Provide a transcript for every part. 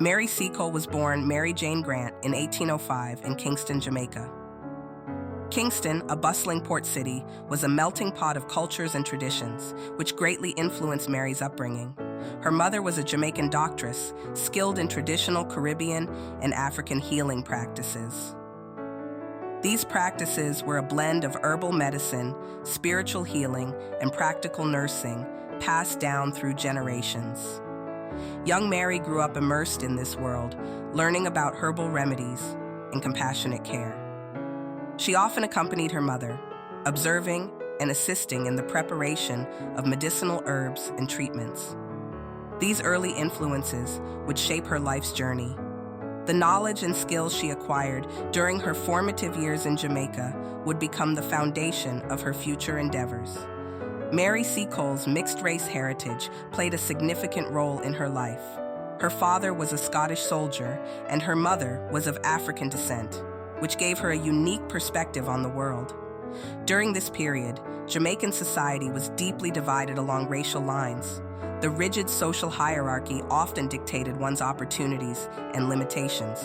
Mary Seacole was born Mary Jane Grant in 1805 in Kingston, Jamaica. Kingston, a bustling port city, was a melting pot of cultures and traditions, which greatly influenced Mary's upbringing. Her mother was a Jamaican doctress, skilled in traditional Caribbean and African healing practices. These practices were a blend of herbal medicine, spiritual healing, and practical nursing, passed down through generations. Young Mary grew up immersed in this world, learning about herbal remedies and compassionate care. She often accompanied her mother, observing and assisting in the preparation of medicinal herbs and treatments. These early influences would shape her life's journey. The knowledge and skills she acquired during her formative years in Jamaica would become the foundation of her future endeavors. Mary Seacole's mixed-race heritage played a significant role in her life. Her father was a Scottish soldier, and her mother was of African descent, which gave her a unique perspective on the world. During this period, Jamaican society was deeply divided along racial lines. The rigid social hierarchy often dictated one's opportunities and limitations.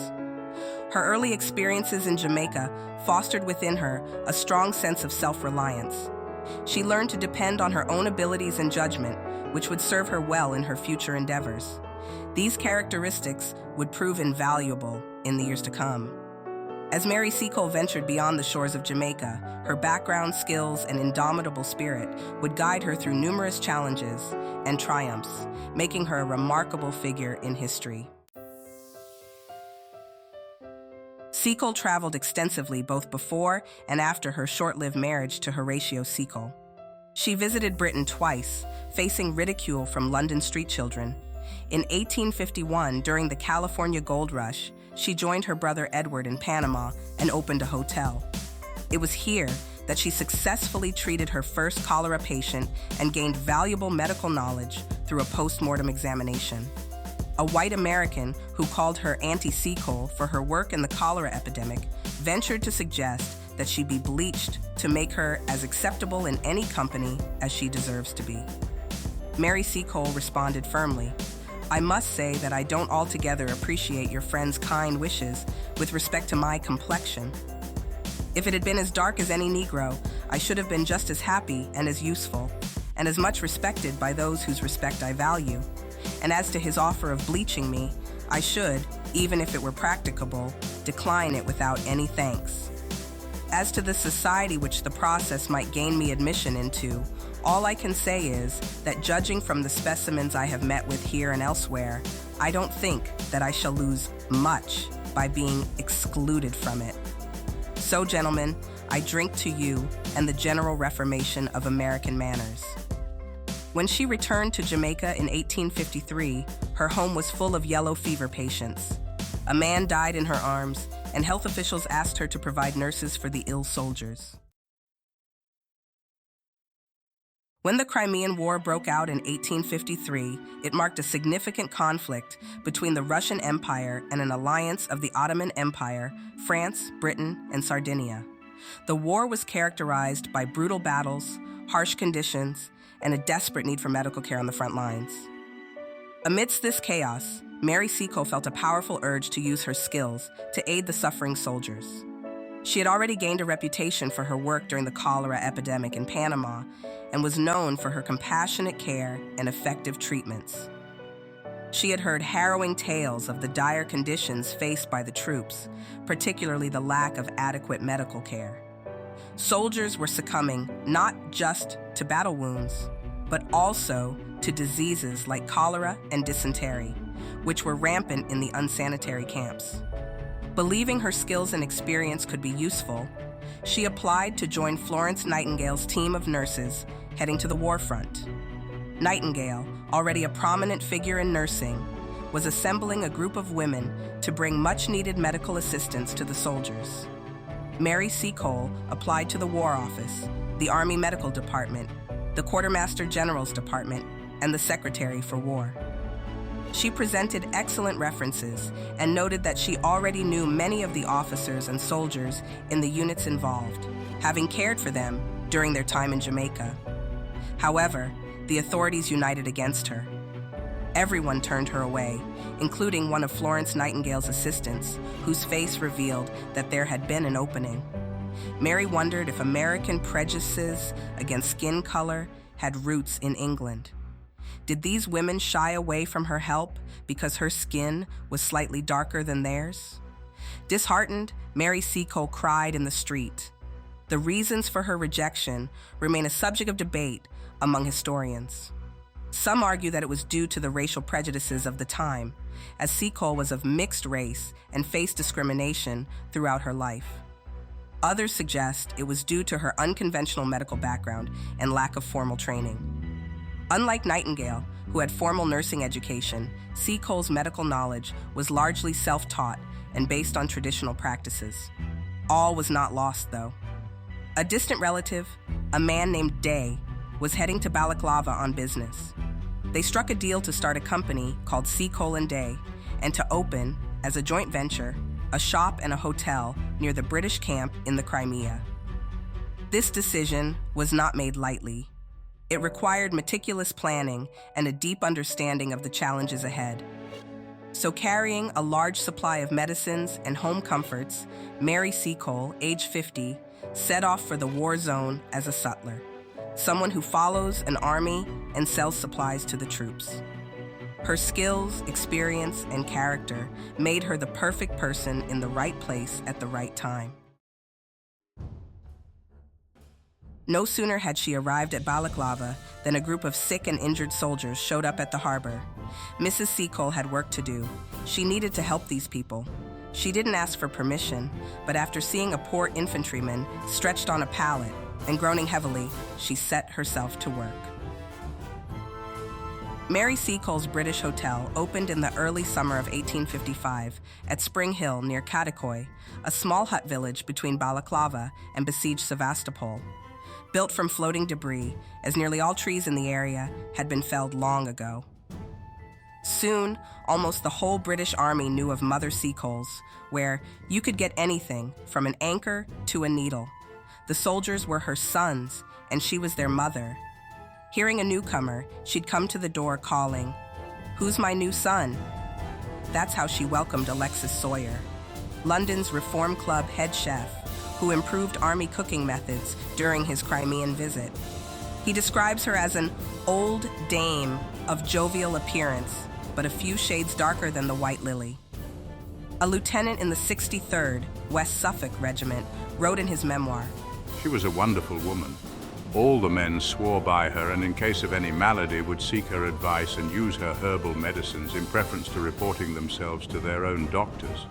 Her early experiences in Jamaica fostered within her a strong sense of self-reliance. She learned to depend on her own abilities and judgment, which would serve her well in her future endeavors. These characteristics would prove invaluable in the years to come. As Mary Seacole ventured beyond the shores of Jamaica, her background, skills, and indomitable spirit would guide her through numerous challenges and triumphs, making her a remarkable figure in history. Seacole traveled extensively both before and after her short-lived marriage to Horatio Seacole. She visited Britain twice, facing ridicule from London street children. In 1851, during the California Gold Rush, she joined her brother Edward in Panama and opened a hotel. It was here that she successfully treated her first cholera patient and gained valuable medical knowledge through a post-mortem examination. A white American who called her Auntie Seacole for her work in the cholera epidemic ventured to suggest that she be bleached to make her as acceptable in any company as she deserves to be. Mary Seacole responded firmly, "I must say that I don't altogether appreciate your friend's kind wishes with respect to my complexion. If it had been as dark as any Negro, I should have been just as happy and as useful, and as much respected by those whose respect I value. And as to his offer of bleaching me, I should, even if it were practicable, decline it without any thanks. As to the society which the process might gain me admission into, all I can say is that judging from the specimens I have met with here and elsewhere, I don't think that I shall lose much by being excluded from it. So, gentlemen, I drink to you and the general reformation of American manners." When she returned to Jamaica in 1853, her home was full of yellow fever patients. A man died in her arms, and health officials asked her to provide nurses for the ill soldiers. When the Crimean War broke out in 1853, it marked a significant conflict between the Russian Empire and an alliance of the Ottoman Empire, France, Britain, and Sardinia. The war was characterized by brutal battles, harsh conditions, and a desperate need for medical care on the front lines. Amidst this chaos, Mary Seacole felt a powerful urge to use her skills to aid the suffering soldiers. She had already gained a reputation for her work during the cholera epidemic in Panama and was known for her compassionate care and effective treatments. She had heard harrowing tales of the dire conditions faced by the troops, particularly the lack of adequate medical care. Soldiers were succumbing not just to battle wounds, but also to diseases like cholera and dysentery, which were rampant in the unsanitary camps. Believing her skills and experience could be useful, she applied to join Florence Nightingale's team of nurses heading to the war front. Nightingale, already a prominent figure in nursing, was assembling a group of women to bring much-needed medical assistance to the soldiers. Mary Seacole applied to the War Office, the Army Medical Department, the Quartermaster General's Department, and the Secretary for War. She presented excellent references and noted that she already knew many of the officers and soldiers in the units involved, having cared for them during their time in Jamaica. However, the authorities united against her. Everyone turned her away, including one of Florence Nightingale's assistants, whose face revealed that there had been an opening. Mary wondered if American prejudices against skin color had roots in England. Did these women shy away from her help because her skin was slightly darker than theirs? Disheartened, Mary Seacole cried in the street. The reasons for her rejection remain a subject of debate among historians. Some argue that it was due to the racial prejudices of the time, as Seacole was of mixed race and faced discrimination throughout her life. Others suggest it was due to her unconventional medical background and lack of formal training. Unlike Nightingale, who had formal nursing education, Seacole's medical knowledge was largely self-taught and based on traditional practices. All was not lost, though. A distant relative, a man named Day, was heading to Balaclava on business. They struck a deal to start a company called Seacole and Day and to open, as a joint venture, a shop and a hotel near the British camp in the Crimea. This decision was not made lightly. It required meticulous planning and a deep understanding of the challenges ahead. So carrying a large supply of medicines and home comforts, Mary Seacole, age 50, set off for the war zone as a sutler, someone who follows an army and sells supplies to the troops. Her skills, experience, and character made her the perfect person in the right place at the right time. No sooner had she arrived at Balaclava than a group of sick and injured soldiers showed up at the harbor. Mrs. Seacole had work to do. She needed to help these people. She didn't ask for permission, but after seeing a poor infantryman stretched on a pallet and groaning heavily, she set herself to work. Mary Seacole's British Hotel opened in the early summer of 1855 at Spring Hill near Kadikoy, a small hut village between Balaclava and besieged Sevastopol. Built from floating debris, as nearly all trees in the area had been felled long ago. Soon, almost the whole British Army knew of Mother Seacole's, where you could get anything from an anchor to a needle. The soldiers were her sons, and she was their mother. Hearing a newcomer, she'd come to the door calling, "Who's my new son?" That's how she welcomed Alexis Sawyer, London's Reform Club head chef, who improved army cooking methods during his Crimean visit. He describes her as an old dame of jovial appearance, but a few shades darker than the White Lily. A lieutenant in the 63rd West Suffolk Regiment wrote in his memoir, "She was a wonderful woman. All the men swore by her and in case of any malady would seek her advice and use her herbal medicines in preference to reporting themselves to their own doctors.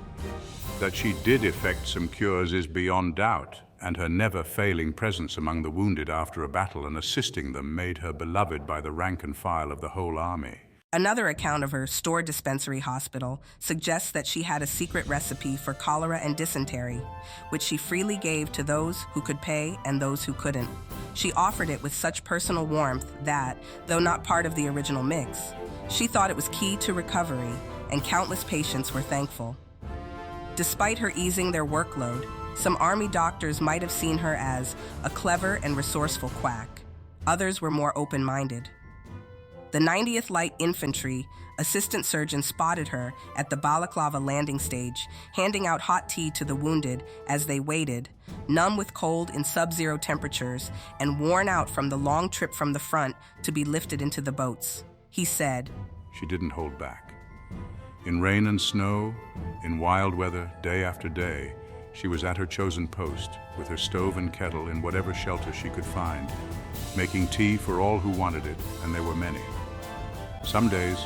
That she did effect some cures is beyond doubt, and her never failing presence among the wounded after a battle and assisting them made her beloved by the rank and file of the whole army." Another account of her store dispensary hospital suggests that she had a secret recipe for cholera and dysentery, which she freely gave to those who could pay and those who couldn't. She offered it with such personal warmth that, though not part of the original mix, she thought it was key to recovery, and countless patients were thankful. Despite her easing their workload, some army doctors might have seen her as a clever and resourceful quack. Others were more open-minded. The 90th Light Infantry assistant surgeon spotted her at the Balaclava landing stage, handing out hot tea to the wounded as they waited, numb with cold in sub-zero temperatures and worn out from the long trip from the front to be lifted into the boats. He said, She didn't hold back. In rain and snow, in wild weather, day after day, she was at her chosen post, with her stove and kettle in whatever shelter she could find, making tea for all who wanted it, and there were many. Some days,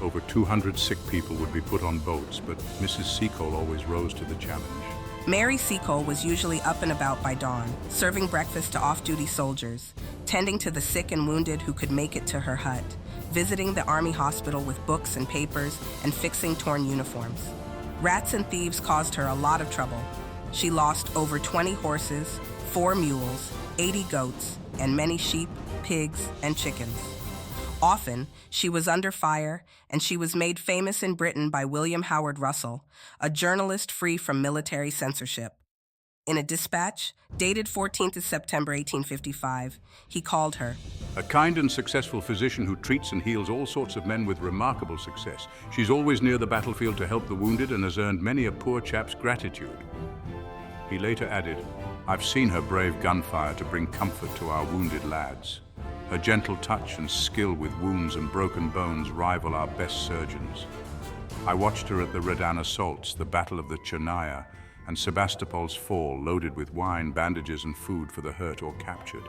over 200 sick people would be put on boats, but Mrs. Seacole always rose to the challenge. Mary Seacole was usually up and about by dawn, serving breakfast to off-duty soldiers, tending to the sick and wounded who could make it to her hut, visiting the army hospital with books and papers, and fixing torn uniforms. Rats and thieves caused her a lot of trouble. She lost over 20 horses, 4 mules, 80 goats, and many sheep, pigs, and chickens. Often, she was under fire, and she was made famous in Britain by William Howard Russell, a journalist free from military censorship. In a dispatch, dated 14th of September 1855, he called her a kind and successful physician who treats and heals all sorts of men with remarkable success. She's always near the battlefield to help the wounded and has earned many a poor chap's gratitude. He later added, I've seen her brave gunfire to bring comfort to our wounded lads. Her gentle touch and skill with wounds and broken bones rival our best surgeons. I watched her at the Redan assaults, the Battle of the Chernaya, and Sebastopol's fall, loaded with wine, bandages, and food for the hurt or captured.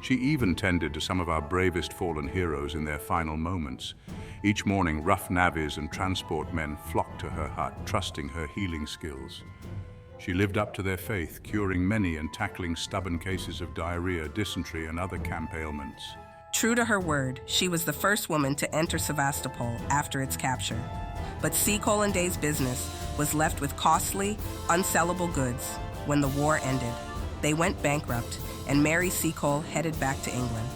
She even tended to some of our bravest fallen heroes in their final moments. Each morning, rough navvies and transport men flocked to her hut, trusting her healing skills. She lived up to their faith, curing many and tackling stubborn cases of diarrhea, dysentery, and other camp ailments. True to her word, she was the first woman to enter Sevastopol after its capture. But Seacole and Day's business was left with costly, unsellable goods when the war ended. They went bankrupt, and Mary Seacole headed back to England.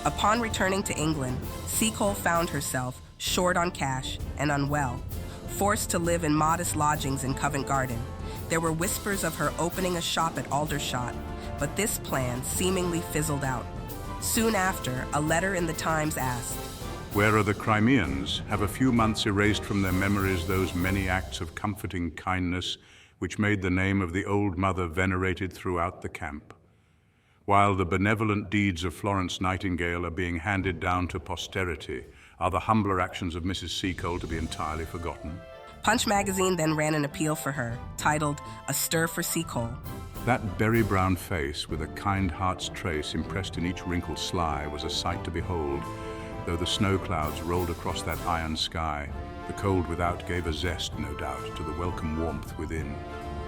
Upon returning to England, Seacole found herself short on cash and unwell, forced to live in modest lodgings in Covent Garden. There were whispers of her opening a shop at Aldershot, but this plan seemingly fizzled out. Soon after, a letter in the Times asked, Where are the Crimeans? Have a few months erased from their memories those many acts of comforting kindness which made the name of the old mother venerated throughout the camp? While the benevolent deeds of Florence Nightingale are being handed down to posterity, are the humbler actions of Mrs. Seacole to be entirely forgotten? Punch magazine then ran an appeal for her, titled A Stir for Seacole. That berry-brown face with a kind heart's trace impressed in each wrinkled sly was a sight to behold. Though the snow clouds rolled across that iron sky, the cold without gave a zest, no doubt, to the welcome warmth within.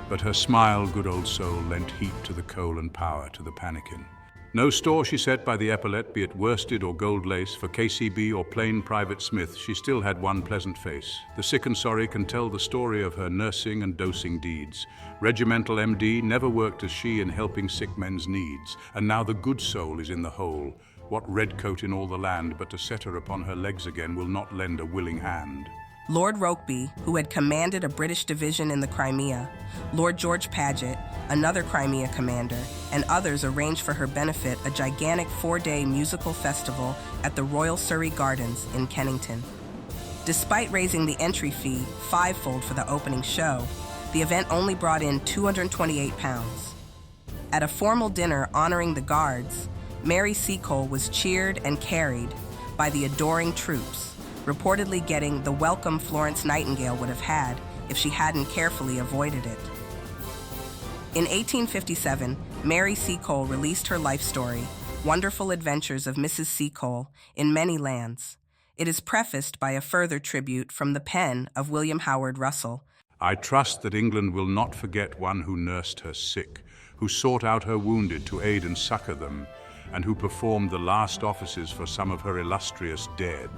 But her smile, good old soul, lent heat to the coal and power to the pannikin. No store she set by the epaulette, be it worsted or gold lace, for KCB or plain Private Smith, she still had one pleasant face. The sick and sorry can tell the story of her nursing and dosing deeds. Regimental MD never worked as she in helping sick men's needs, and now the good soul is in the hole. What redcoat in all the land but to set her upon her legs again will not lend a willing hand? Lord Rokeby, who had commanded a British division in the Crimea, Lord George Paget, another Crimea commander, and others arranged for her benefit a gigantic 4-day musical festival at the Royal Surrey Gardens in Kennington. Despite raising the entry fee fivefold for the opening show, the event only brought in £228. At a formal dinner honoring the Guards, Mary Seacole was cheered and carried by the adoring troops, reportedly getting the welcome Florence Nightingale would have had if she hadn't carefully avoided it. In 1857, Mary Seacole released her life story, Wonderful Adventures of Mrs. Seacole, in Many Lands. It is prefaced by a further tribute from the pen of William Howard Russell. I trust that England will not forget one who nursed her sick, who sought out her wounded to aid and succor them, and who performed the last offices for some of her illustrious dead.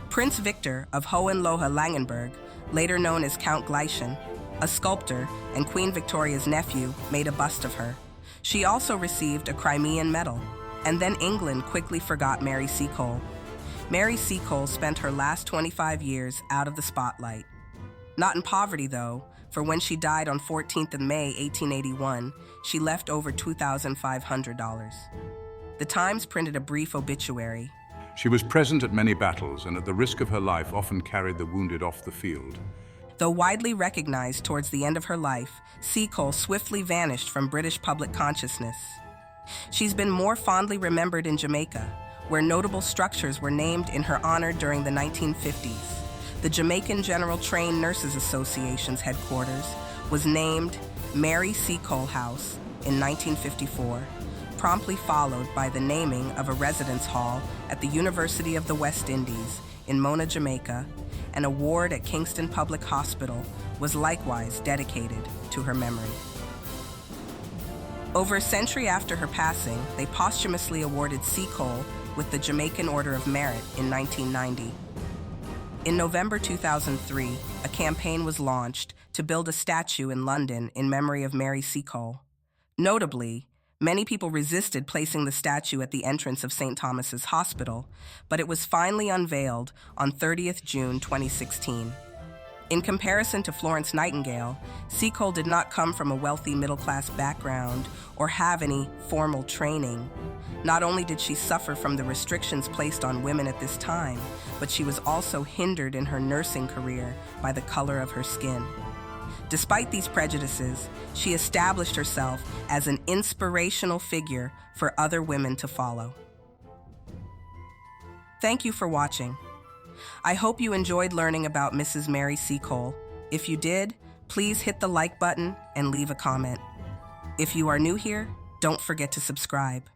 Prince Victor of Hohenlohe-Langenburg, later known as Count Gleichen, a sculptor and Queen Victoria's nephew, made a bust of her. She also received a Crimean medal, and then England quickly forgot Mary Seacole. Mary Seacole spent her last 25 years out of the spotlight. Not in poverty, though, for when she died on 14th of May, 1881, she left over $2,500. The Times printed a brief obituary. She was present at many battles and at the risk of her life often carried the wounded off the field. Though widely recognized towards the end of her life, Seacole swiftly vanished from British public consciousness. She's been more fondly remembered in Jamaica, where notable structures were named in her honor during the 1950s. The Jamaican General Trained Nurses Association's headquarters was named Mary Seacole House in 1954, promptly followed by the naming of a residence hall at the University of the West Indies in Mona, Jamaica. An award at Kingston Public Hospital was likewise dedicated to her memory. Over a century after her passing, they posthumously awarded Seacole with the Jamaican Order of Merit in 1990. In November 2003, a campaign was launched to build a statue in London in memory of Mary Seacole. Notably, many people resisted placing the statue at the entrance of St. Thomas's Hospital, but it was finally unveiled on 30th June 2016. In comparison to Florence Nightingale, Seacole did not come from a wealthy middle-class background or have any formal training. Not only did she suffer from the restrictions placed on women at this time, but she was also hindered in her nursing career by the color of her skin. Despite these prejudices, she established herself as an inspirational figure for other women to follow. Thank you for watching. I hope you enjoyed learning about Mrs. Mary Seacole. If you did, please hit the like button and leave a comment. If you are new here, don't forget to subscribe.